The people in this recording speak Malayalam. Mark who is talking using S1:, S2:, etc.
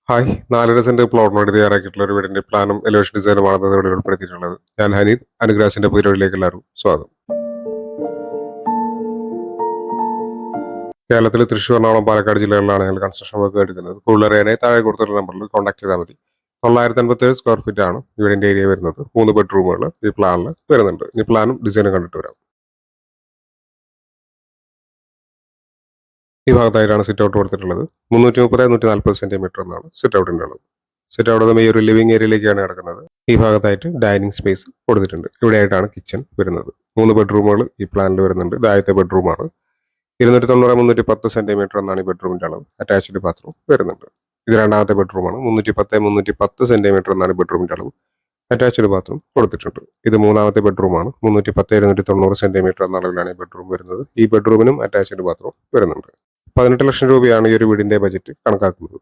S1: ഹായ് 4.5 സെന്റ് പ്ലോട്ടിനോട് തയ്യാറാക്കിയിട്ടുള്ള ഒരു വീടിന്റെ പ്ലാനും എലിവേഷൻ ഡിസൈനുമാണ് ഇവിടെ ഉൾപ്പെടുത്തിയിട്ടുള്ളത്. ഞാൻ ഹനീദ്. അനുഗ്രാസിന്റെ പുതിയ വീട്ടിലേക്ക് എല്ലാവർക്കും സ്വാഗതം. കേരളത്തിൽ തൃശ്ശൂർ, എറണാകുളം, പാലക്കാട് ജില്ലകളിലാണ് ഞങ്ങൾ കൺസ്ട്രക്ഷൻ വർക്ക് എടുക്കുന്നത്. കൂടുതൽ അറിയാനായി താഴെ കൊടുത്തിട്ടുള്ള നമ്പറിൽ കോൺടാക്ട് ചെയ്താൽ മതി. 957 സ്ക്വയർ ഫീറ്റ് ആണ് വീടിന്റെ ഏരിയ വരുന്നത്. 3 ബെഡ്റൂമുകൾ ഈ പ്ലാനിൽ വരുന്നുണ്ട്. ഈ പ്ലാനും ഡിസൈനും കണ്ടിട്ട് വരാം. ഈ ഭാഗത്തായിട്ടാണ് സിറ്റ് ഔട്ട് കൊടുത്തിട്ടുള്ളത്. 330-140 സെന്റിമീറ്റർ എന്നാണ് സിറ്റ് ഔട്ടിന്റെ അളവ്. സിറ്റ് ഔട്ട് ഈ ഒരു ലിവിംഗ് ഏരിയയിലേക്കാണ് കിടക്കുന്നത്. ഈ ഭാഗത്തായിട്ട് ഡൈനിങ് സ്പേസ് കൊടുത്തിട്ടുണ്ട്. ഇവിടെയായിട്ടാണ് കിച്ചൺ വരുന്നത്. 3 ബെഡ്റൂമുകൾ ഈ പ്ലാനിൽ വരുന്നുണ്ട്. ഇത് ആദ്യത്തെ ബെഡ്റൂമാണ്. 290-310 സെന്റിമീറ്റർ എന്നാണ് ഈ ബെഡ്റൂമിന്റെ അളവ്. അറ്റാച്ച്ഡ് ബാത്റൂം വരുന്നുണ്ട്. ഇത് രണ്ടാമത്തെ ബെഡ്റൂമാണ്. 310-310 സെന്റിമീറ്റർ എന്നാണ് ബെഡ്റൂമിന്റെ അളവ്. അറ്റാച്ച്ഡ് ബാത്റൂം കൊടുത്തിട്ടുണ്ട്. ഇത് മൂന്നാമത്തെ ബെഡ്റൂമാണ്. 310-290 സെന്റിമീറ്റർ എന്ന അളവിലാണ് ഈ ബെഡ്റൂം വരുന്നത്. ഈ ബെഡ്റൂമിനും അറ്റാച്ച്ഡ് ബാത്റൂം വരുന്നുണ്ട്. 18 ലക്ഷം രൂപയാണ് ഈ ഒരു വീടിന്റെ ബജറ്റ് കണക്കാക്കുന്നത്.